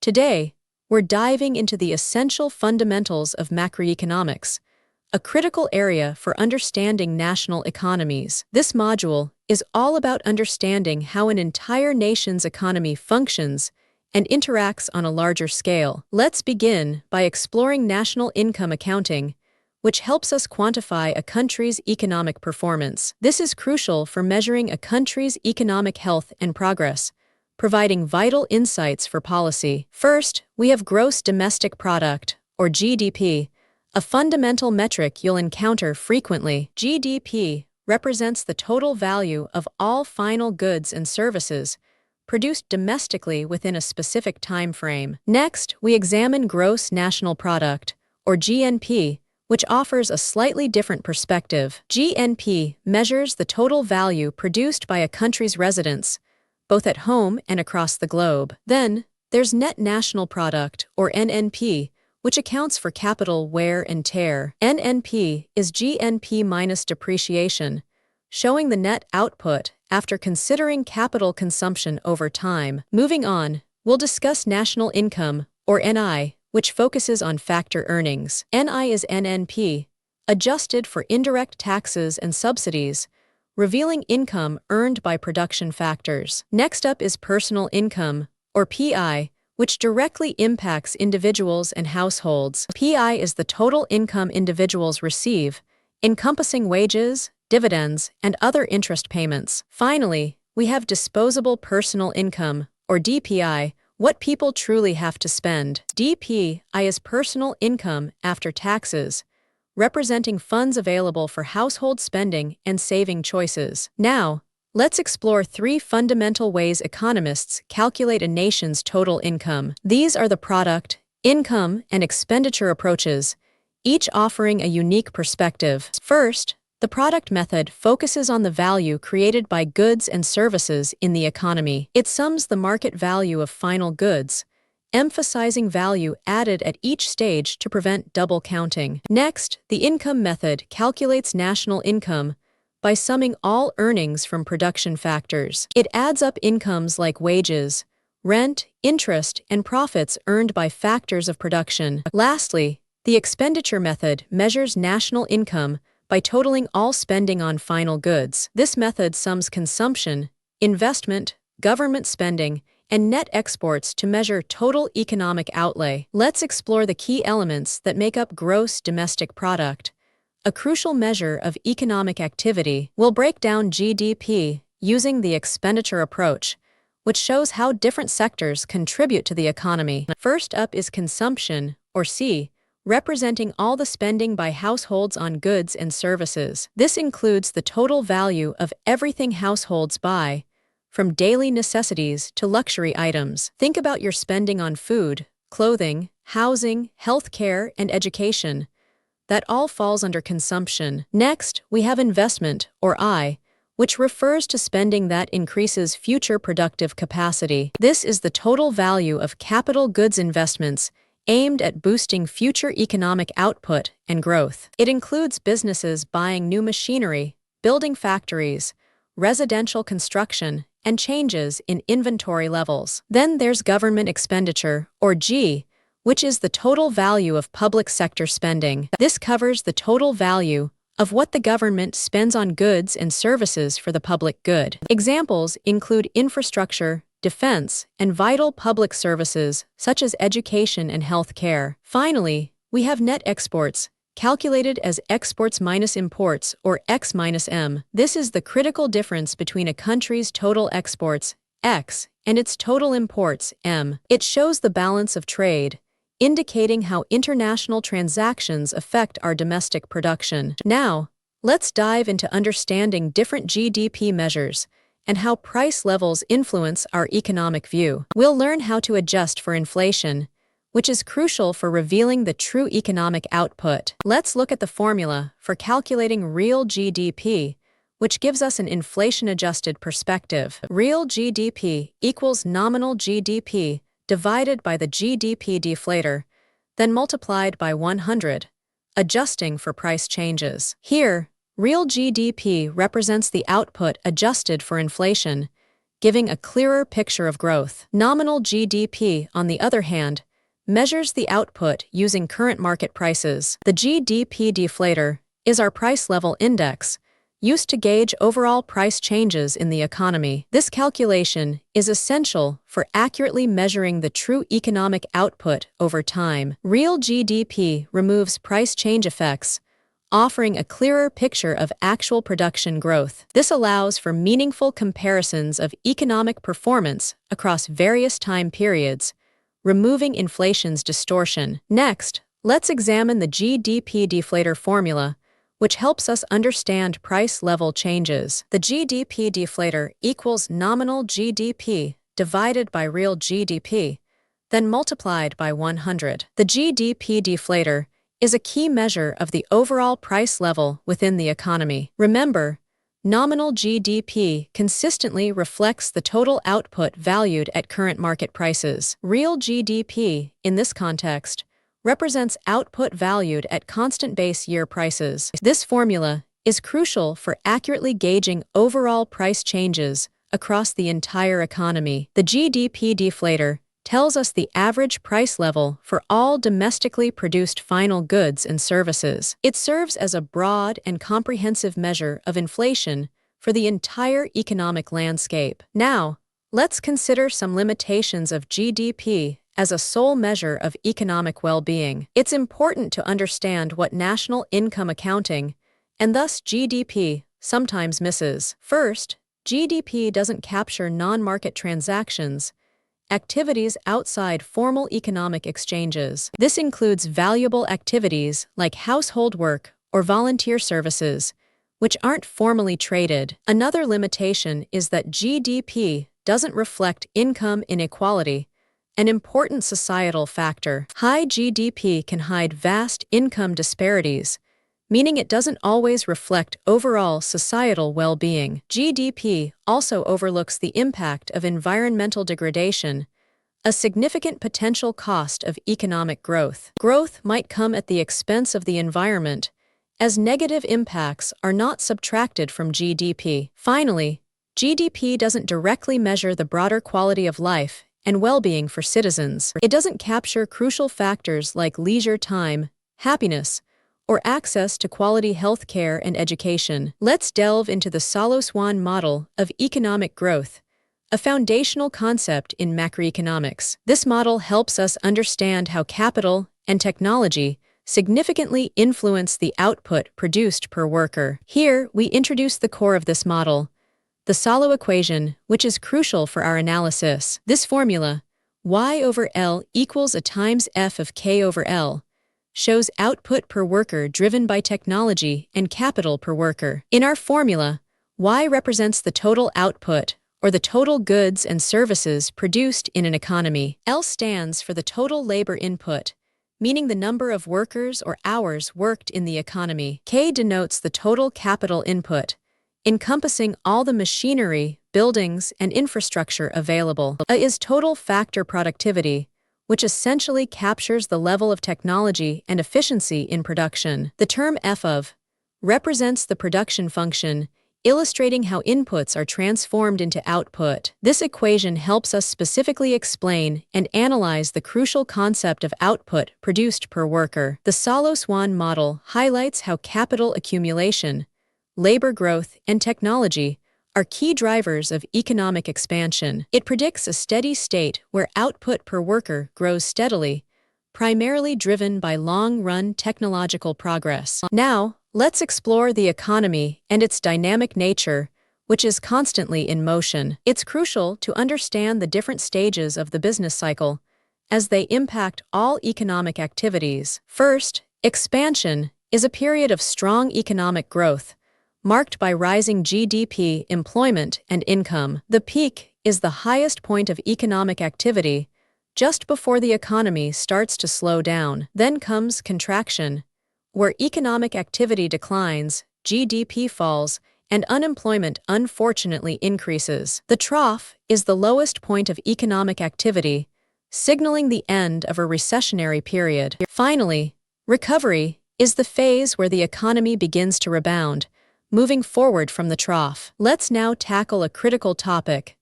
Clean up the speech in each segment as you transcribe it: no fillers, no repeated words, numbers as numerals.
Today, we're diving into the essential fundamentals of macroeconomics, a critical area for understanding national economies. This module is all about understanding how an entire nation's economy functions and interacts on a larger scale. Let's begin by exploring national income accounting, which helps us quantify a country's economic performance. This is crucial for measuring a country's economic health and progress, providing vital insights for policy. First, we have gross domestic product, or GDP, a fundamental metric you'll encounter frequently. GDP represents the total value of all final goods and services produced domestically within a specific time frame. Next, we examine gross national product, or GNP, which offers a slightly different perspective. GNP measures the total value produced by a country's residents, both at home and across the globe. Then, there's net national product, or NNP, which accounts for capital wear and tear. NNP is GNP minus depreciation, showing the net output after considering capital consumption over time. Moving on, we'll discuss national income, or NI, which focuses on factor earnings. NI is NNP, adjusted for indirect taxes and subsidies, revealing income earned by production factors. Next up is personal income, or PI, which directly impacts individuals and households. PI is the total income individuals receive, encompassing wages, dividends, and other interest payments. Finally, we have disposable personal income, or DPI, what people truly have to spend. DPI is personal income after taxes, representing funds available for household spending and saving choices. Now, let's explore three fundamental ways economists calculate a nation's total income. These are the product, income, and expenditure approaches, each offering a unique perspective. First, the product method focuses on the value created by goods and services in the economy. It sums the market value of final goods, emphasizing value added at each stage to prevent double counting. Next, the income method calculates national income by summing all earnings from production factors. It adds up incomes like wages, rent, interest, and profits earned by factors of production. Lastly, the expenditure method measures national income by totaling all spending on final goods. This method sums consumption, investment, government spending, and net exports to measure total economic outlay. Let's explore the key elements that make up gross domestic product, a crucial measure of economic activity. We'll break down GDP using the expenditure approach, which shows how different sectors contribute to the economy. First up is consumption, or C, representing all the spending by households on goods and services. This includes the total value of everything households buy, from daily necessities to luxury items. Think about your spending on food, clothing, housing, healthcare, and education. That all falls under consumption. Next, we have investment, or I, which refers to spending that increases future productive capacity. This is the total value of capital goods investments aimed at boosting future economic output and growth. It includes businesses buying new machinery, building factories, residential construction, and changes in inventory levels. Then there's government expenditure, or G, which is the total value of public sector spending. This covers the total value of what the government spends on goods and services for the public good. Examples include infrastructure, defense, and vital public services such as education and health care. Finally, we have net exports, calculated as exports minus imports, or X minus M. This is the critical difference between a country's total exports, X, and its total imports, M. It shows the balance of trade, indicating how international transactions affect our domestic production. Now, let's dive into understanding different GDP measures and how price levels influence our economic view. We'll learn how to adjust for inflation, which is crucial for revealing the true economic output. Let's look at the formula for calculating real GDP, which gives us an inflation-adjusted perspective. Real GDP equals nominal GDP divided by the GDP deflator, then multiplied by 100, adjusting for price changes. Here, real GDP represents the output adjusted for inflation, giving a clearer picture of growth. Nominal GDP, on the other hand, measures the output using current market prices. The GDP deflator is our price level index, used to gauge overall price changes in the economy. This calculation is essential for accurately measuring the true economic output over time. Real GDP removes price change effects, offering a clearer picture of actual production growth. This allows for meaningful comparisons of economic performance across various time periods, removing inflation's distortion. Next, let's examine the GDP deflator formula, which helps us understand price level changes. The GDP deflator equals nominal GDP divided by real GDP, then multiplied by 100. The GDP deflator is a key measure of the overall price level within the economy. Remember, nominal GDP consistently reflects the total output valued at current market prices. Real GDP, in this context, represents output valued at constant base year prices. This formula is crucial for accurately gauging overall price changes across the entire economy. The GDP deflator tells us the average price level for all domestically produced final goods and services. It serves as a broad and comprehensive measure of inflation for the entire economic landscape. Now, let's consider some limitations of GDP as a sole measure of economic well-being. It's important to understand what national income accounting, and thus GDP, sometimes misses. First, GDP doesn't capture non-market transactions, activities outside formal economic exchanges. This includes valuable activities like household work or volunteer services, which aren't formally traded. Another limitation is that GDP doesn't reflect income inequality, an important societal factor. High GDP can hide vast income disparities, meaning it doesn't always reflect overall societal well-being. GDP also overlooks the impact of environmental degradation, a significant potential cost of economic growth. Growth might come at the expense of the environment, as negative impacts are not subtracted from GDP. Finally, GDP doesn't directly measure the broader quality of life and well-being for citizens. It doesn't capture crucial factors like leisure time, happiness, or access to quality health care and education. Let's delve into the Salo-Swan model of economic growth, a foundational concept in macroeconomics. This model helps us understand how capital and technology significantly influence the output produced per worker. Here, we introduce the core of this model, the Salo equation, which is crucial for our analysis. This formula, Y over L equals a times F of K over L, shows output per worker driven by technology and capital per worker. In our formula, Y represents the total output, or the total goods and services produced in an economy. L stands for the total labor input, meaning the number of workers or hours worked in the economy. K denotes the total capital input, encompassing all the machinery, buildings, and infrastructure available. A is total factor productivity, which essentially captures the level of technology and efficiency in production. The term F of represents the production function, illustrating how inputs are transformed into output. This equation helps us specifically explain and analyze the crucial concept of output produced per worker. The Salo-Swan model highlights how capital accumulation, labor growth, and technology are key drivers of economic expansion. It predicts a steady state where output per worker grows steadily, primarily driven by long-run technological progress. Now, let's explore the economy and its dynamic nature, which is constantly in motion. It's crucial to understand the different stages of the business cycle, as they impact all economic activities. First, expansion is a period of strong economic growth, marked by rising GDP, employment, and income. The peak is the highest point of economic activity, just before the economy starts to slow down. Then comes contraction, where economic activity declines, GDP falls, and unemployment unfortunately increases. The trough is the lowest point of economic activity, signaling the end of a recessionary period. Finally, recovery is the phase where the economy begins to rebound, moving forward from the trough. Let's now tackle a critical topic: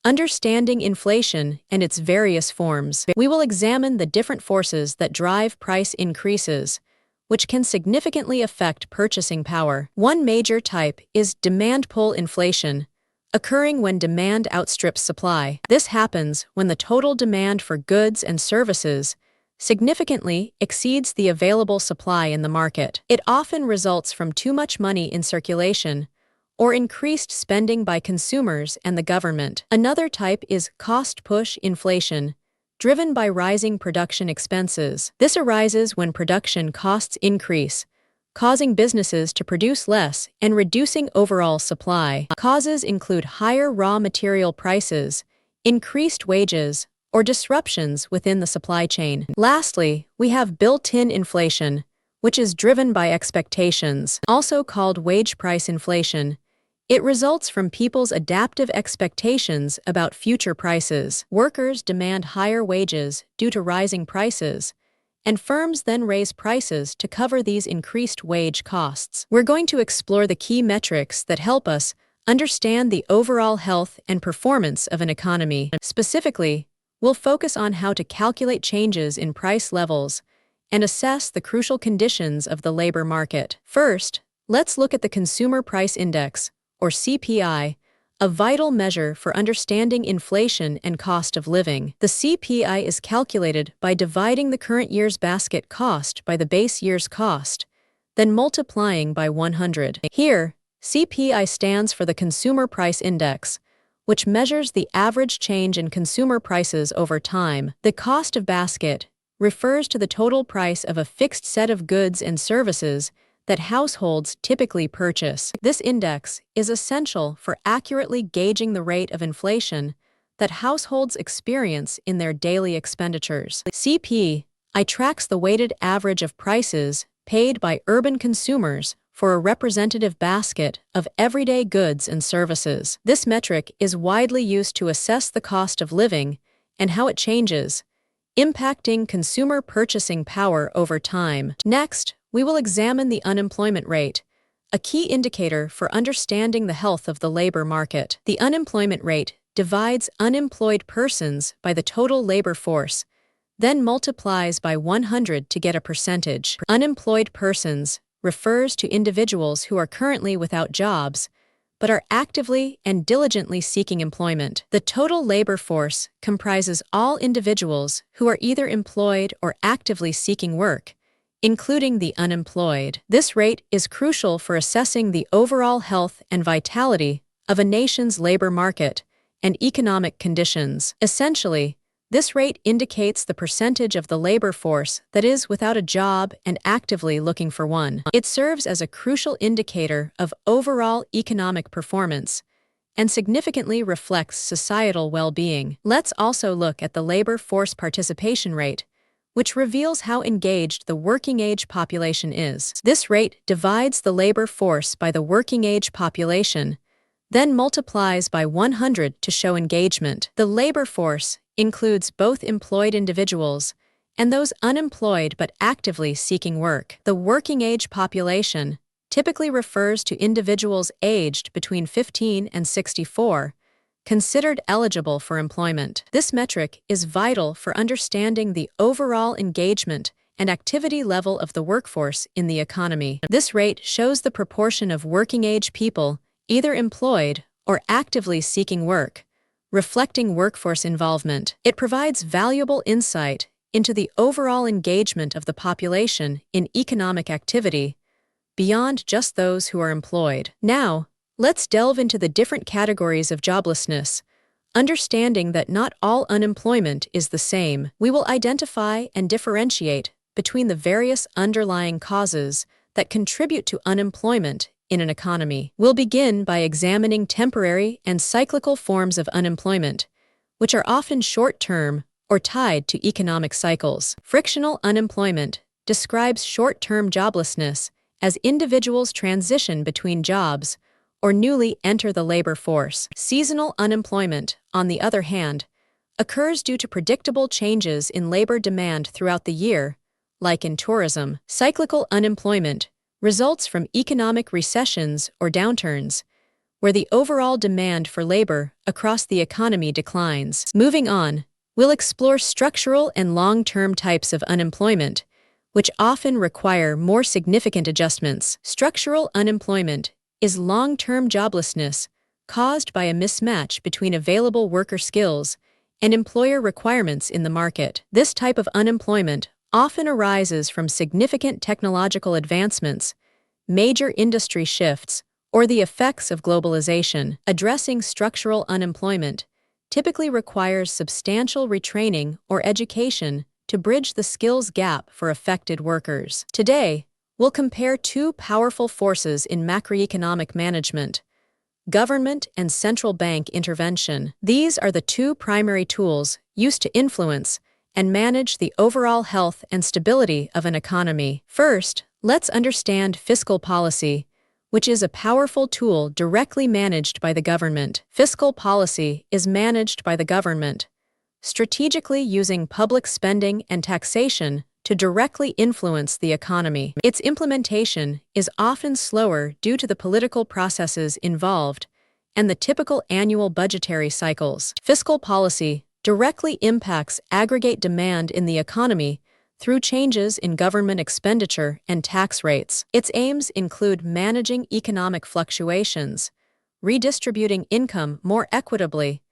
understanding inflation and its various forms. We will examine the different forces that drive price increases, which can significantly affect purchasing power. One major type is demand pull inflation, occurring when demand outstrips supply. This happens when the total demand for goods and services significantly exceeds the available supply in the market. It often results from too much money in circulation or increased spending by consumers and the government. Another type is cost-push inflation, driven by rising production expenses. This arises when production costs increase, causing businesses to produce less and reducing overall supply. Causes include higher raw material prices, increased wages, or disruptions within the supply chain. Lastly, we have built-in inflation, which is driven by expectations, also called wage price inflation. It results from people's adaptive expectations about future prices. Workers demand higher wages due to rising prices, and firms then raise prices to cover these increased wage costs. We're going to explore the key metrics that help us understand the overall health and performance of an economy. Specifically, we'll focus on how to calculate changes in price levels and assess the crucial conditions of the labor market. First, let's look at the Consumer Price Index, or CPI, a vital measure for understanding inflation and cost of living. The CPI is calculated by dividing the current year's basket cost by the base year's cost, then multiplying by 100. Here, CPI stands for the Consumer Price Index, which measures the average change in consumer prices over time. The cost of basket refers to the total price of a fixed set of goods and services that households typically purchase. This index is essential for accurately gauging the rate of inflation that households experience in their daily expenditures. CPI tracks the weighted average of prices paid by urban consumers for a representative basket of everyday goods and services. This metric is widely used to assess the cost of living and how it changes, impacting consumer purchasing power over time. Next, we will examine the unemployment rate, a key indicator for understanding the health of the labor market. The unemployment rate divides unemployed persons by the total labor force, then multiplies by 100 to get a percentage. Unemployed persons refers to individuals who are currently without jobs, but are actively and diligently seeking employment. The total labor force comprises all individuals who are either employed or actively seeking work, including the unemployed. This rate is crucial for assessing the overall health and vitality of a nation's labor market and economic conditions. Essentially, this rate indicates the percentage of the labor force that is without a job and actively looking for one. It serves as a crucial indicator of overall economic performance and significantly reflects societal well-being. Let's also look at the labor force participation rate, which reveals how engaged the working-age population is. This rate divides the labor force by the working-age population, then multiplies by 100 to show engagement. The labor force includes both employed individuals and those unemployed but actively seeking work. The working-age population typically refers to individuals aged between 15 and 64, considered eligible for employment. This metric is vital for understanding the overall engagement and activity level of the workforce in the economy. This rate shows the proportion of working-age people either employed or actively seeking work, reflecting workforce involvement. It provides valuable insight into the overall engagement of the population in economic activity, beyond just those who are employed. Now, let's delve into the different categories of joblessness, understanding that not all unemployment is the same. We will identify and differentiate between the various underlying causes that contribute to unemployment in an economy. We'll begin by examining temporary and cyclical forms of unemployment, which are often short-term or tied to economic cycles. Frictional unemployment describes short-term joblessness as individuals transition between jobs or newly enter the labor force. Seasonal unemployment, on the other hand, occurs due to predictable changes in labor demand throughout the year, like in tourism. Cyclical unemployment results from economic recessions or downturns, where the overall demand for labor across the economy declines. Moving on, we'll explore structural and long-term types of unemployment, which often require more significant adjustments. Structural unemployment is long-term joblessness caused by a mismatch between available worker skills and employer requirements in the market. This type of unemployment often arises from significant technological advancements, major industry shifts, or the effects of globalization. Addressing structural unemployment typically requires substantial retraining or education to bridge the skills gap for affected workers. Today, we'll compare two powerful forces in macroeconomic management: government and central bank intervention. These are the two primary tools used to influence and manage the overall health and stability of an economy. First, let's understand fiscal policy, which is a powerful tool directly managed by the government. Fiscal policy is managed by the government, strategically using public spending and taxation to directly influence the economy. Its implementation is often slower due to the political processes involved and the typical annual budgetary cycles. Fiscal policy directly impacts aggregate demand in the economy through changes in government expenditure and tax rates. Its aims include managing economic fluctuations, redistributing income more equitably,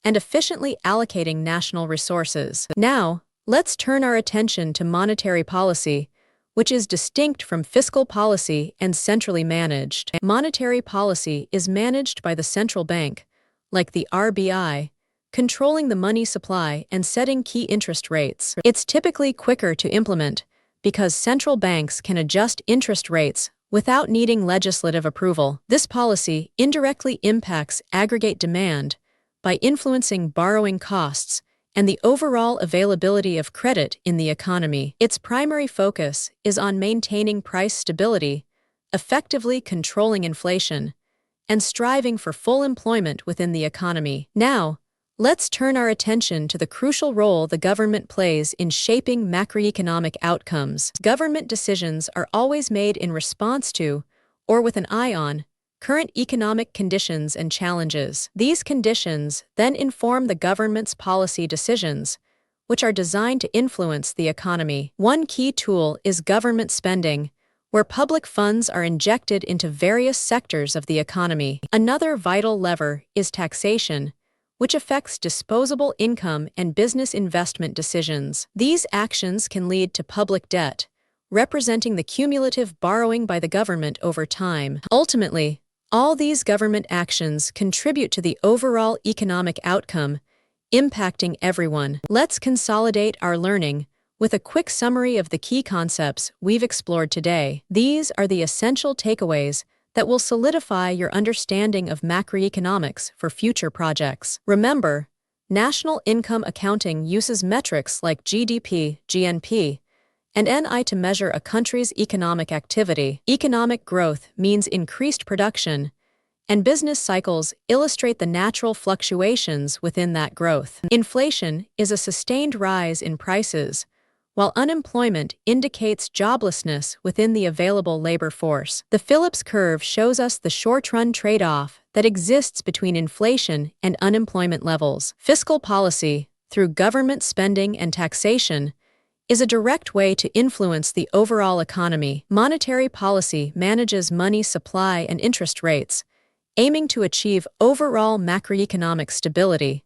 and efficiently allocating national resources. Now, let's turn our attention to monetary policy, which is distinct from fiscal policy and centrally managed. Monetary policy is managed by the central bank, like the RBI, controlling the money supply and setting key interest rates. It's typically quicker to implement because central banks can adjust interest rates without needing legislative approval. This policy indirectly impacts aggregate demand by influencing borrowing costs and the overall availability of credit in the economy. Its primary focus is on maintaining price stability, effectively controlling inflation, and striving for full employment within the economy. Now, let's turn our attention to the crucial role the government plays in shaping macroeconomic outcomes. Government decisions are always made in response to, or with an eye on, current economic conditions and challenges. These conditions then inform the government's policy decisions, which are designed to influence the economy. One key tool is government spending, where public funds are injected into various sectors of the economy. Another vital lever is taxation, which affects disposable income and business investment decisions. These actions can lead to public debt, representing the cumulative borrowing by the government over time. Ultimately, all these government actions contribute to the overall economic outcome, impacting everyone. Let's consolidate our learning with a quick summary of the key concepts we've explored today. These are the essential takeaways that will solidify your understanding of macroeconomics for future projects. Remember, national income accounting uses metrics like GDP, GNP, and NI to measure a country's economic activity. Economic growth means increased production, and business cycles illustrate the natural fluctuations within that growth. Inflation is a sustained rise in prices, while unemployment indicates joblessness within the available labor force. The Phillips curve shows us the short-run trade-off that exists between inflation and unemployment levels. Fiscal policy, through government spending and taxation, is a direct way to influence the overall economy. Monetary policy manages money supply and interest rates, aiming to achieve overall macroeconomic stability.